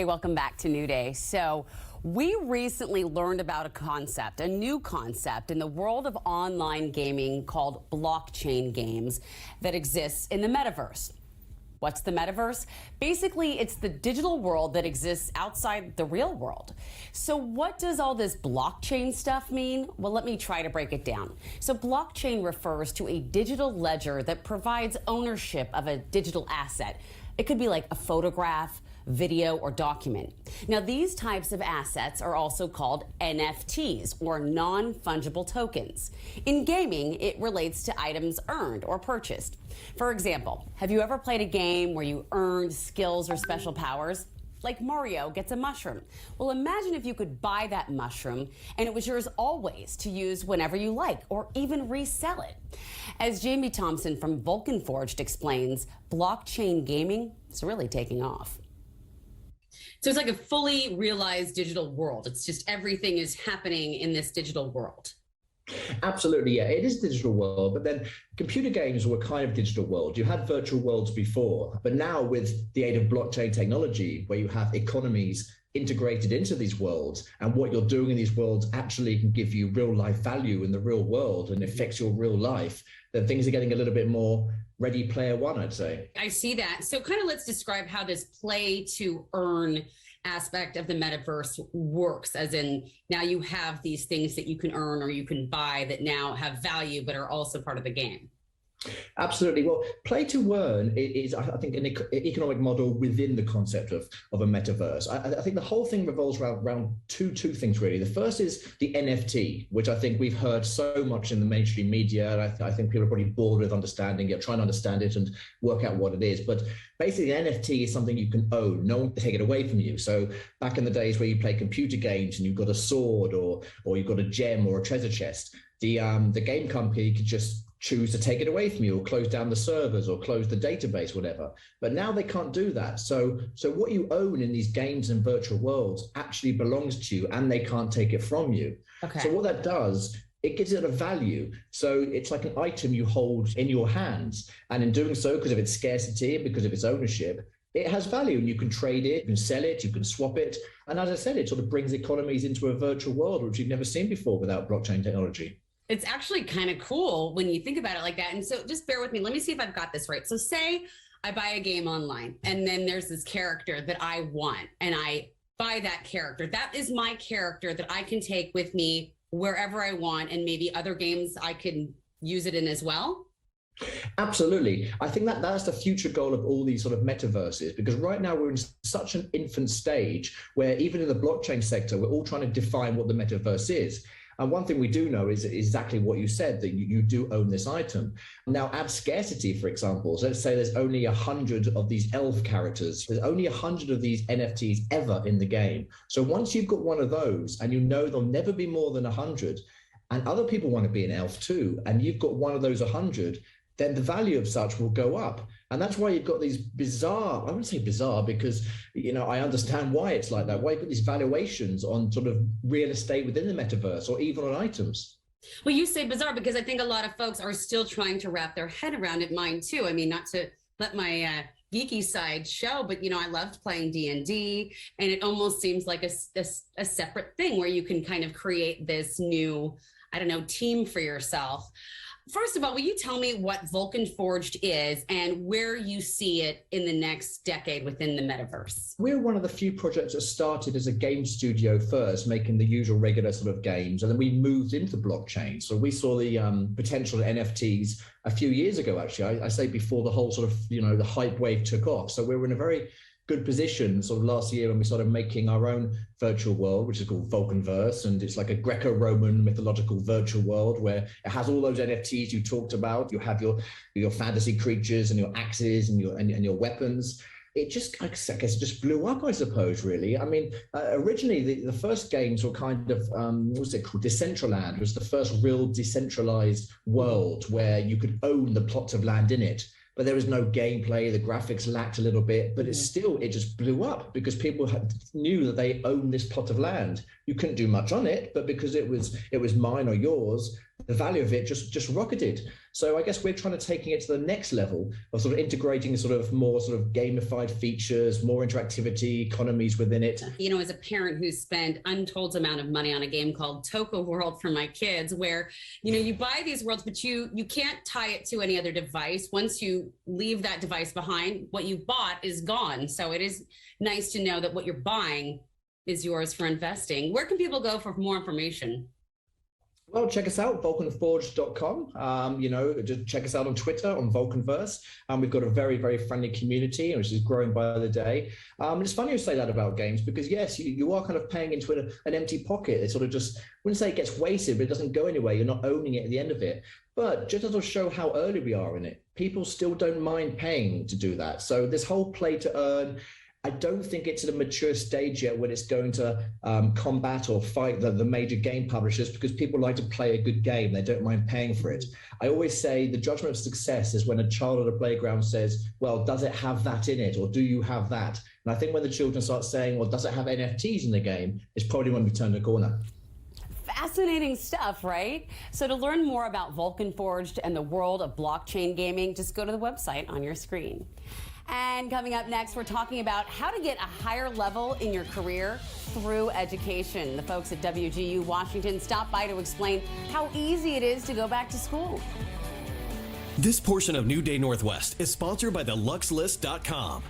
Hey, welcome back to New Day. So we recently learned about a new concept in the world of online gaming called blockchain games that exists in the metaverse. What's the metaverse? Basically, it's the digital world that exists outside the real world. So what does all this blockchain stuff mean? Well, let me try to break it down. So blockchain refers to a digital ledger that provides ownership of a digital asset. It could be like a photograph, video, or document. Now, these types of assets are also called NFTs, or non-fungible tokens. In gaming, it relates to items earned or purchased. For example, have you ever played a game where you earned skills or special powers? Like Mario gets a mushroom. Well, imagine if you could buy that mushroom and it was yours always to use whenever you like, or even resell it. As Jamie Thompson from Vulcan Forged explains, blockchain gaming is really taking off. So it's like a fully realized digital world. It's just everything is happening in this digital world. Absolutely, yeah. It is a digital world, but then computer games were kind of digital world. You had virtual worlds before, but now with the aid of blockchain technology, where you have economies integrated into these worlds, and what you're doing in these worlds actually can give you real life value in the real world and affects your real life, then things are getting a little bit more Ready Player One, I'd say. I see that. So kind of let's describe how this play to earn aspect of the metaverse works, as in now you have these things that you can earn or you can buy that now have value but are also part of the game. Absolutely. Well, play to earn is, I think, an economic model within the concept of a metaverse. I think the whole thing revolves around two things, really. The first is the NFT, which I think we've heard so much in the mainstream media. And I think people are probably bored with understanding it, trying to understand it and work out what it is. But basically, an NFT is something you can own. No one can take it away from you. So back in the days where you play computer games and you've got a sword or you've got a gem or a treasure chest, the game company could just choose to take it away from you or close down the servers or close the database, whatever. But now they can't do that. So what you own in these games and virtual worlds actually belongs to you and they can't take it from you. Okay. So what that does, it gives it a value. So it's like an item you hold in your hands. And in doing so, because of its scarcity and because of its ownership, it has value and you can trade it, you can sell it, you can swap it. And as I said, it sort of brings economies into a virtual world, which you've never seen before without blockchain technology. It's actually kind of cool when you think about it like that. And so just bear with me. Let me see if I've got this right. So say I buy a game online and then there's this character that I want and I buy that character. That is my character that I can take with me wherever I want, and maybe other games I can use it in as well. Absolutely. I think that's the future goal of all these sort of metaverses, because right now we're in such an infant stage where even in the blockchain sector, we're all trying to define what the metaverse is. And one thing we do know is exactly what you said, that you do own this item. Now, add scarcity, for example. So let's say there's only 100 of these elf characters. There's only 100 of these NFTs ever in the game. So once you've got one of those and you know there'll never be more than 100, and other people want to be an elf too, and you've got one of those 100, then the value of such will go up. And that's why you've got these bizarre, I wouldn't say bizarre because, I understand why it's like that, why you've got these valuations on sort of real estate within the metaverse or even on items. Well, you say bizarre because I think a lot of folks are still trying to wrap their head around it, mine too. I mean, not to let my geeky side show, but I loved playing D&D, and it almost seems like a separate thing where you can kind of create this new, team for yourself. First of all, will you tell me what Vulcan Forged is and where you see it in the next decade within the metaverse? We're one of the few projects that started as a game studio first, making the usual regular sort of games, and then we moved into blockchain. So we saw the potential NFTs a few years ago, actually. I say before the whole sort of, the hype wave took off. So we were in a very good position sort of last year when we started making our own virtual world, which is called Vulcanverse, and it's like a Greco-Roman mythological virtual world where it has all those NFTs you talked about. You have your fantasy creatures and your axes and your weapons. It just, I guess, just blew up, I suppose, really. I mean, originally, the first games were kind of, what was it called? Decentraland. It was the first real decentralized world where you could own the plots of land in it. But there was no gameplay. The graphics lacked a little bit, but it just blew up because people knew that they owned this plot of land. You couldn't do much on it, but because it was mine or yours, the value of it just rocketed. So I guess we're trying to taking it to the next level of sort of integrating sort of more sort of gamified features, more interactivity, economies within it. You know, as a parent who's spent untold amount of money on a game called Toca World for my kids, where, you know, you buy these worlds, but you can't tie it to any other device. Once you leave that device behind, what you bought is gone. So it is nice to know that what you're buying is yours for investing. Where can people go for more information? Well, check us out, vulcanforged.com. You know, just check us out on Twitter, on Vulcanverse. We've got a very, very friendly community, which is growing by the day. It's funny you say that about games because, yes, you are kind of paying into an empty pocket. It sort of just, I wouldn't say it gets wasted, but it doesn't go anywhere. You're not owning it at the end of it. But just to show how early we are in it, people still don't mind paying to do that. So this whole play to earn, I don't think it's at a mature stage yet when it's going to combat or fight the major game publishers, because people like to play a good game. They don't mind paying for it. I always say the judgment of success is when a child at a playground says, well, does it have that in it? Or do you have that? And I think when the children start saying, well, does it have NFTs in the game? It's probably when we turn the corner. Fascinating stuff, right? So to learn more about Vulcan Forged and the world of blockchain gaming, just go to the website on your screen. And coming up next, we're talking about how to get a higher level in your career through education. The folks at WGU Washington stopped by to explain how easy it is to go back to school. This portion of New Day Northwest is sponsored by theluxelist.com.